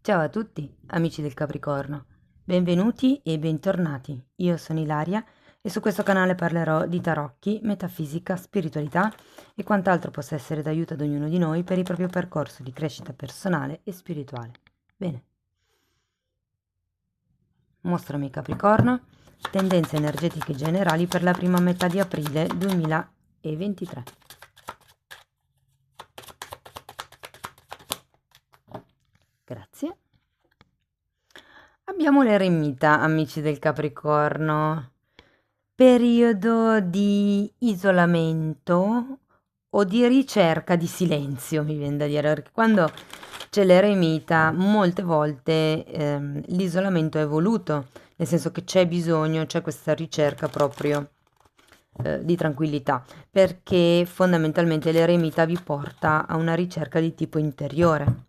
Ciao a tutti, amici del Capricorno. Benvenuti e bentornati. Io sono Ilaria e su questo canale parlerò di tarocchi, metafisica, spiritualità e quant'altro possa essere d'aiuto ad ognuno di noi per il proprio percorso di crescita personale e spirituale. Bene. Mostrami Capricorno, tendenze energetiche generali per la prima metà di aprile 2023. Grazie. Abbiamo l'eremita, amici del Capricorno. Periodo di isolamento o di ricerca di silenzio, mi viene da dire, perché quando c'è l'eremita molte volte l'isolamento è voluto, nel senso che c'è bisogno, c'è questa ricerca proprio di tranquillità, perché fondamentalmente l'eremita vi porta a una ricerca di tipo interiore.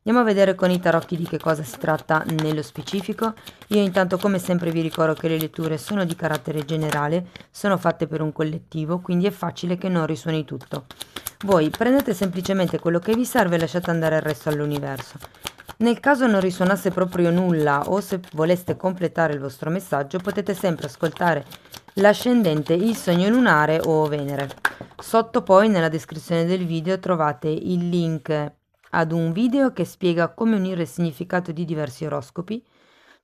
Andiamo a vedere con i tarocchi di che cosa si tratta nello specifico. Io intanto come sempre vi ricordo che le letture sono di carattere generale, sono fatte per un collettivo, quindi è facile che non risuoni tutto. Voi prendete semplicemente quello che vi serve e lasciate andare il resto all'universo. Nel caso non risuonasse proprio nulla o se voleste completare il vostro messaggio potete sempre ascoltare l'ascendente, il segno lunare o Venere. Sotto poi nella descrizione del video trovate il link ad un video che spiega come unire il significato di diversi oroscopi.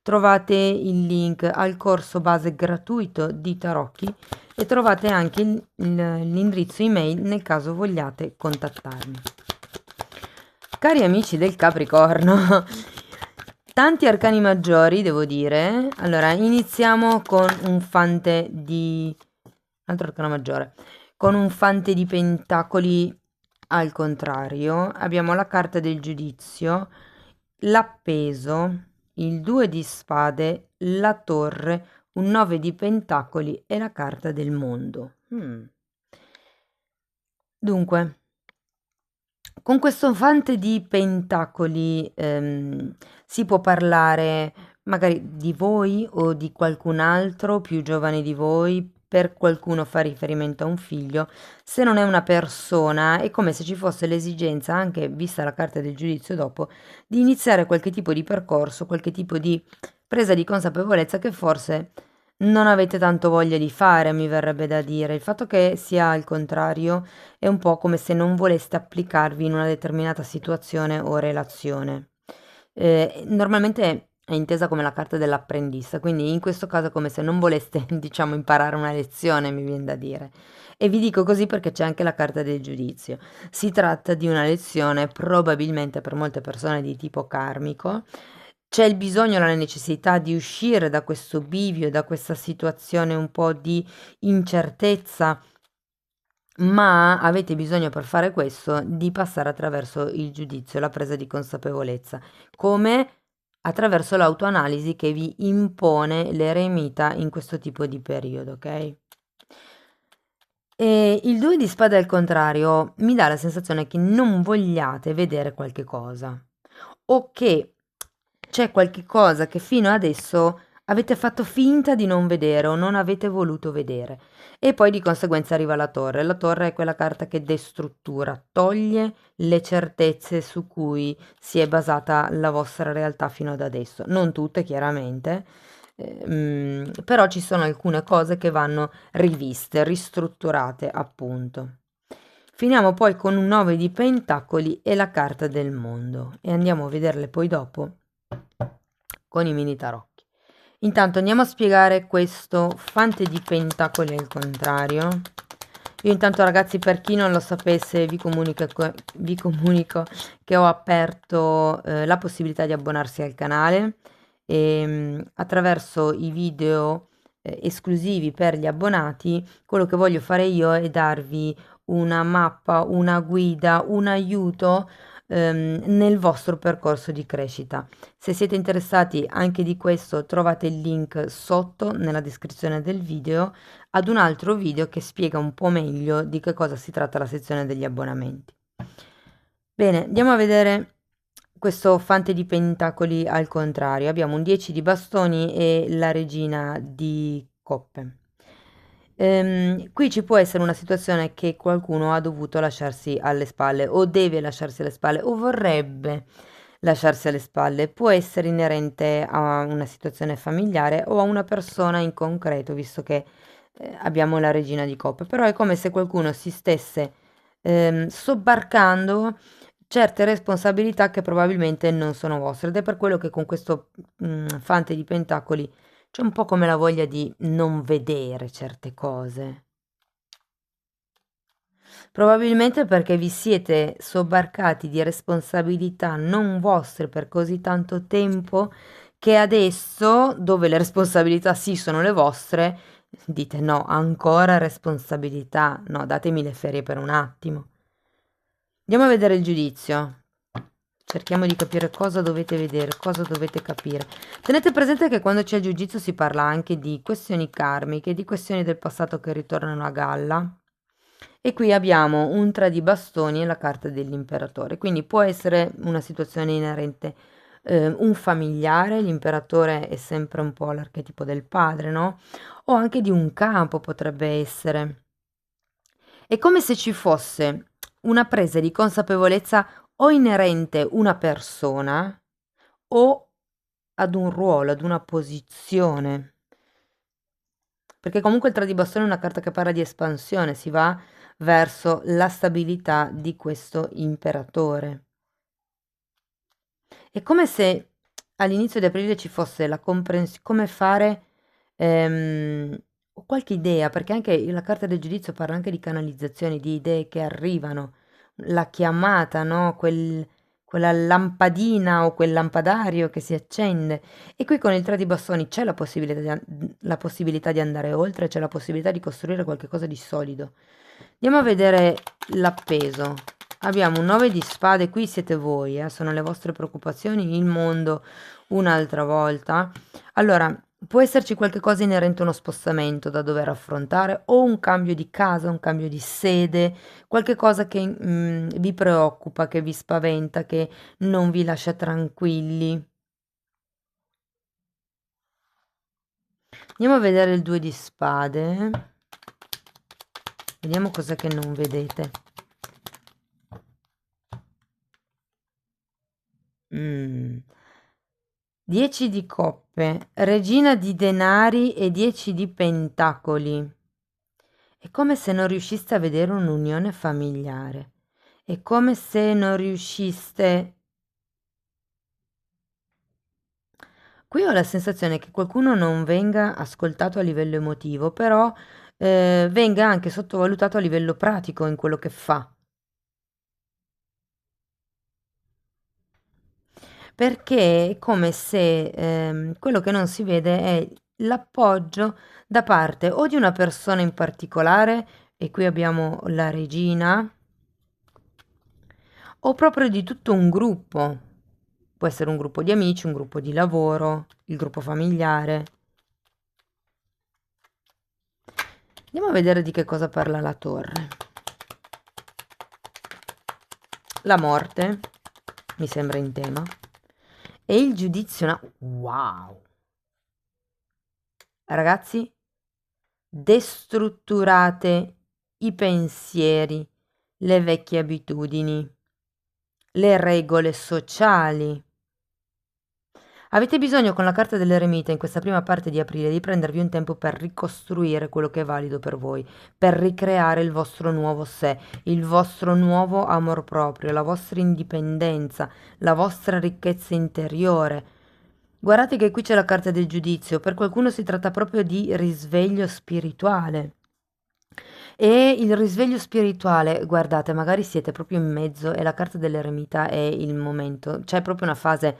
Trovate il link al corso base gratuito di tarocchi e trovate anche l'indirizzo email nel caso vogliate contattarmi. Cari amici del Capricorno, tanti arcani maggiori devo dire. Allora iniziamo con un fante di altro arcano maggiore, con un fante di pentacoli al contrario. Abbiamo la carta del giudizio, l'appeso, il 2 di spade, la torre, un 9 di pentacoli e la carta del mondo. Dunque, con questo fante di pentacoli si può parlare magari di voi o di qualcun altro più giovane di voi, per qualcuno fa riferimento a un figlio. Se non è una persona, è come se ci fosse l'esigenza, anche vista la carta del giudizio dopo, di iniziare qualche tipo di percorso, qualche tipo di presa di consapevolezza che forse non avete tanto voglia di fare, mi verrebbe da dire. Il fatto che sia al contrario è un po' come se non voleste applicarvi in una determinata situazione o relazione. Normalmente è intesa come la carta dell'apprendista, quindi in questo caso è come se non voleste, diciamo, imparare una lezione, mi viene da dire. E vi dico così perché c'è anche la carta del giudizio. Si tratta di una lezione probabilmente per molte persone di tipo karmico. C'è il bisogno, la necessità di uscire da questo bivio, da questa situazione un po' di incertezza, ma avete bisogno per fare questo di passare attraverso il giudizio, la presa di consapevolezza, come attraverso l'autoanalisi che vi impone l'eremita in questo tipo di periodo, ok? E il 2 di spade al contrario mi dà la sensazione che non vogliate vedere qualche cosa o che c'è qualche cosa che fino adesso avete fatto finta di non vedere o non avete voluto vedere. E poi di conseguenza arriva la torre. La torre è quella carta che destruttura, toglie le certezze su cui si è basata la vostra realtà fino ad adesso. Non tutte, chiaramente, però ci sono alcune cose che vanno riviste, ristrutturate, appunto. Finiamo poi con un 9 di pentacoli e la carta del mondo e andiamo a vederle poi dopo con i mini tarocchi. Intanto andiamo a spiegare questo fante di pentacoli al contrario. Io intanto ragazzi, per chi non lo sapesse, vi comunico che ho aperto la possibilità di abbonarsi al canale e attraverso i video esclusivi per gli abbonati, quello che voglio fare io è darvi una mappa, una guida, un aiuto nel vostro percorso di crescita. Se siete interessati anche di questo, trovate il link sotto nella descrizione del video ad un altro video che spiega un po' meglio di che cosa si tratta la sezione degli abbonamenti. Bene, andiamo a vedere questo fante di pentacoli al contrario. Abbiamo un 10 di bastoni e la regina di coppe. Qui ci può essere una situazione che qualcuno ha dovuto lasciarsi alle spalle o deve lasciarsi alle spalle o vorrebbe lasciarsi alle spalle, può essere inerente a una situazione familiare o a una persona in concreto, visto che abbiamo la regina di coppe, però è come se qualcuno si stesse sobbarcando certe responsabilità che probabilmente non sono vostre ed è per quello che con questo fante di pentacoli c'è un po' come la voglia di non vedere certe cose. Probabilmente perché vi siete sobbarcati di responsabilità non vostre per così tanto tempo che adesso, dove le responsabilità sì sono le vostre, dite no, ancora responsabilità, no, datemi le ferie per un attimo. Andiamo a vedere il giudizio. Cerchiamo di capire cosa dovete vedere, cosa dovete capire. Tenete presente che quando c'è il giudizio si parla anche di questioni karmiche, di questioni del passato che ritornano a galla. E qui abbiamo un 3 di bastoni e la carta dell'imperatore, quindi può essere una situazione inerente, un familiare, l'imperatore è sempre un po' l'archetipo del padre, no? O anche di un capo potrebbe essere. È come se ci fosse una presa di consapevolezza o inerente una persona o ad un ruolo, ad una posizione. Perché comunque il 3 di bastone è una carta che parla di espansione, si va verso la stabilità di questo imperatore. È come se all'inizio di aprile ci fosse la comprensione, come fare qualche idea, perché anche la carta del giudizio parla anche di canalizzazioni, di idee che arrivano, la chiamata, no? Quella lampadina o quel lampadario che si accende. E qui con il 3 di bastoni c'è la possibilità di andare oltre, c'è la possibilità di costruire qualcosa di solido. Andiamo a vedere l'appeso. Abbiamo un 9 di spade, qui siete voi, sono le vostre preoccupazioni, il mondo un'altra volta. Allora, può esserci qualche cosa inerente a uno spostamento da dover affrontare o un cambio di casa, un cambio di sede, qualche cosa che vi preoccupa, che vi spaventa, che non vi lascia tranquilli. Andiamo a vedere il 2 di spade. Vediamo cos'è che non vedete. 10 di coppe, regina di denari e 10 di pentacoli. È come se non riusciste a vedere un'unione familiare. È come se non riusciste... Qui ho la sensazione che qualcuno non venga ascoltato a livello emotivo, però venga anche sottovalutato a livello pratico in quello che fa. Perché è come se quello che non si vede è l'appoggio da parte o di una persona in particolare, e qui abbiamo la regina, o proprio di tutto un gruppo. Può essere un gruppo di amici, un gruppo di lavoro, il gruppo familiare. Andiamo a vedere di che cosa parla la torre. La morte, mi sembra in tema, e il giudizio. Wow! Ragazzi, destrutturate i pensieri, le vecchie abitudini, le regole sociali. Avete bisogno con la carta dell'eremita in questa prima parte di aprile di prendervi un tempo per ricostruire quello che è valido per voi, per ricreare il vostro nuovo sé, il vostro nuovo amor proprio, la vostra indipendenza, la vostra ricchezza interiore. Guardate che qui c'è la carta del giudizio, per qualcuno si tratta proprio di risveglio spirituale. E il risveglio spirituale, guardate, magari siete proprio in mezzo e la carta dell'eremita è il momento, c'è proprio una fase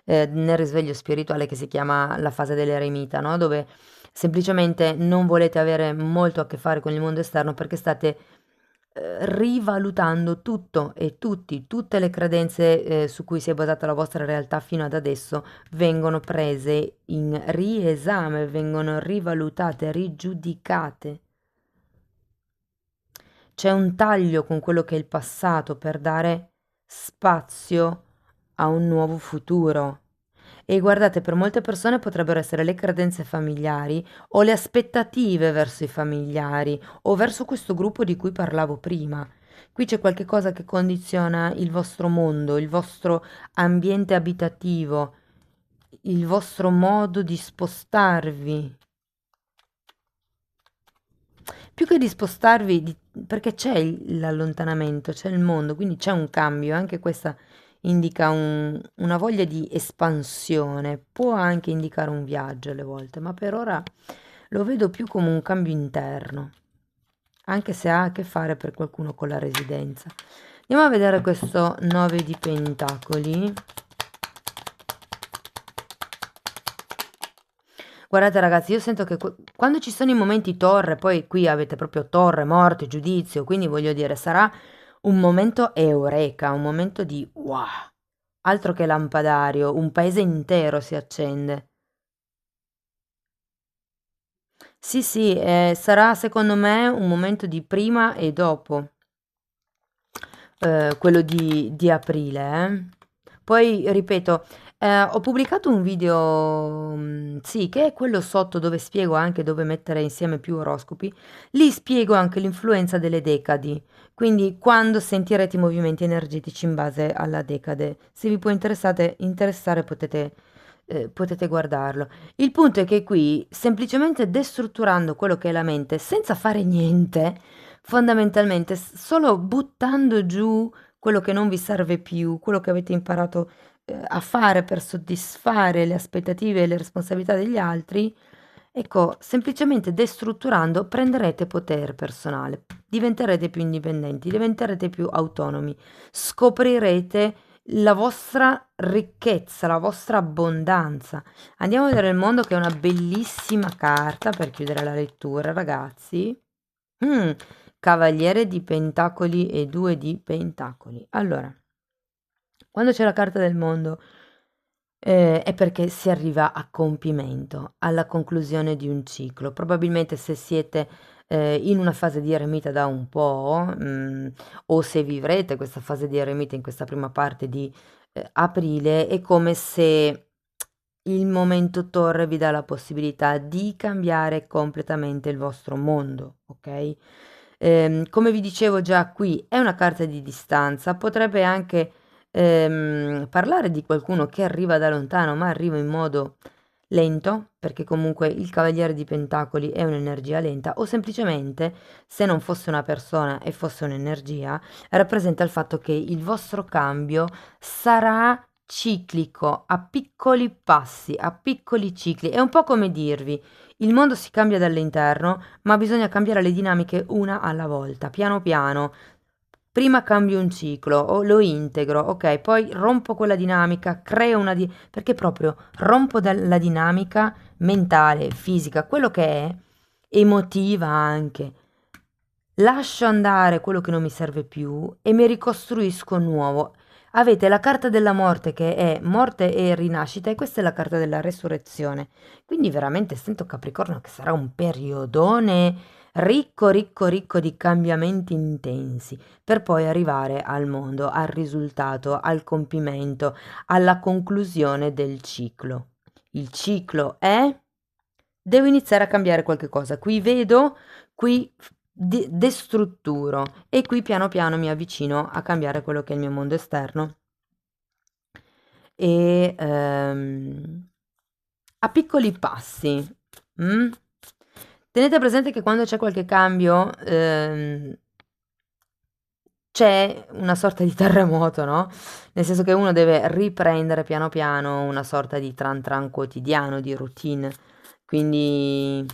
nel risveglio spirituale che si chiama la fase dell'eremita, no? Dove semplicemente non volete avere molto a che fare con il mondo esterno perché state rivalutando tutto e tutti, tutte le credenze su cui si è basata la vostra realtà fino ad adesso vengono prese in riesame, vengono rivalutate, rigiudicate. C'è un taglio con quello che è il passato per dare spazio a un nuovo futuro. E guardate, per molte persone potrebbero essere le credenze familiari o le aspettative verso i familiari o verso questo gruppo di cui parlavo prima. Qui c'è qualche cosa che condiziona il vostro mondo, il vostro ambiente abitativo, il vostro modo di spostarvi. Più che di spostarvi, perché c'è l'allontanamento, c'è il mondo, quindi c'è un cambio, anche questa indica una voglia di espansione, può anche indicare un viaggio alle volte, ma per ora lo vedo più come un cambio interno, anche se ha a che fare per qualcuno con la residenza. Andiamo a vedere questo 9 di pentacoli. Guardate ragazzi, io sento che quando ci sono i momenti torre, poi qui avete proprio torre, morte, giudizio, quindi voglio dire, sarà un momento eureka, un momento di wow, altro che lampadario, un paese intero si accende. Sì, sì, sarà secondo me un momento di prima e dopo, quello di aprile, eh. Poi, ripeto, ho pubblicato un video, sì, che è quello sotto dove spiego anche dove mettere insieme più oroscopi. Lì spiego anche l'influenza delle decadi, quindi quando sentirete i movimenti energetici in base alla decade. Se vi può interessare potete guardarlo. Il punto è che qui, semplicemente destrutturando quello che è la mente, senza fare niente, fondamentalmente, solo buttando giù quello che non vi serve più, quello che avete imparato a fare per soddisfare le aspettative e le responsabilità degli altri, ecco, semplicemente destrutturando prenderete potere personale, diventerete più indipendenti, diventerete più autonomi, scoprirete la vostra ricchezza, la vostra abbondanza. Andiamo a vedere il mondo, che è una bellissima carta per chiudere la lettura, ragazzi. Mm, Cavaliere di Pentacoli e 2 di Pentacoli. Allora, quando c'è la carta del mondo, è perché si arriva a compimento, alla conclusione di un ciclo. Probabilmente se siete in una fase di eremita da un po', o se vivrete questa fase di eremita in questa prima parte di aprile, è come se il momento torre vi dà la possibilità di cambiare completamente il vostro mondo, ok? Come vi dicevo già, qui è una carta di distanza, potrebbe anche parlare di qualcuno che arriva da lontano, ma arriva in modo lento, perché comunque il Cavaliere di Pentacoli è un'energia lenta, o semplicemente, se non fosse una persona e fosse un'energia, rappresenta il fatto che il vostro cambio sarà ciclico, a piccoli passi, a piccoli cicli. È un po' come dirvi, il mondo si cambia dall'interno, ma bisogna cambiare le dinamiche una alla volta, piano piano. Prima cambio un ciclo o lo integro, ok, poi rompo quella dinamica, creo perché proprio rompo la dinamica mentale, fisica, quello che è, emotiva anche. Lascio andare quello che non mi serve più e mi ricostruisco nuovo. Avete la carta della morte, che è morte e rinascita, e questa è la carta della resurrezione. Quindi veramente sento, Capricorno, che sarà un periodone ricco, ricco, ricco di cambiamenti intensi, per poi arrivare al mondo, al risultato, al compimento, alla conclusione del ciclo. Il ciclo è: devo iniziare a cambiare qualche cosa. Qui vedo, qui destrutturo, e qui piano piano mi avvicino a cambiare quello che è il mio mondo esterno. E a piccoli passi. mm? Tenete presente che quando c'è qualche cambio, c'è una sorta di terremoto, no? Nel senso che uno deve riprendere piano piano una sorta di tran tran quotidiano, di routine. Quindi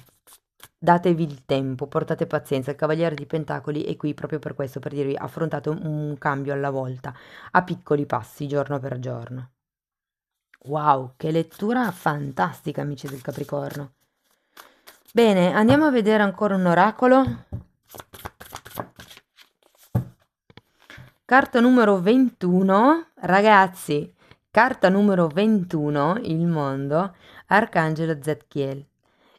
datevi il tempo, portate pazienza. Il Cavaliere di Pentacoli è qui proprio per questo, per dirvi affrontate un cambio alla volta, a piccoli passi, giorno per giorno. Wow, che lettura fantastica, amici del Capricorno. Bene, andiamo a vedere ancora un oracolo. Carta numero 21, ragazzi, carta numero 21, il mondo, Arcangelo Zadkiel.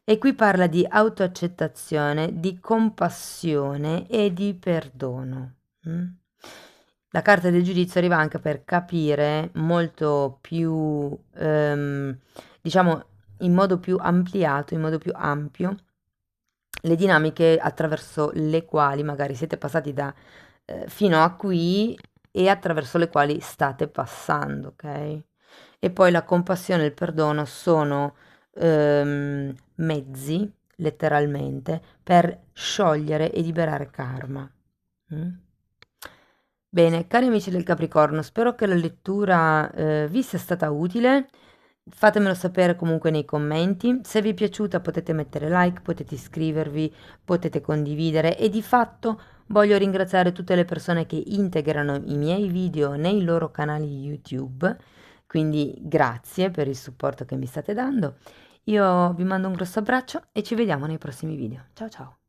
E qui parla di autoaccettazione, di compassione e di perdono. La carta del giudizio arriva anche per capire molto più, diciamo, in modo più ampliato, in modo più ampio, le dinamiche attraverso le quali magari siete passati da fino a qui e attraverso le quali state passando, ok? E poi la compassione e il perdono sono mezzi, letteralmente, per sciogliere e liberare karma. Mm? Bene, cari amici del Capricorno, spero che la lettura vi sia stata utile. Fatemelo sapere comunque nei commenti. Se vi è piaciuta potete mettere like, potete iscrivervi, potete condividere e di fatto voglio ringraziare tutte le persone che integrano i miei video nei loro canali YouTube. Quindi grazie per il supporto che mi state dando. Io vi mando un grosso abbraccio e ci vediamo nei prossimi video. Ciao ciao!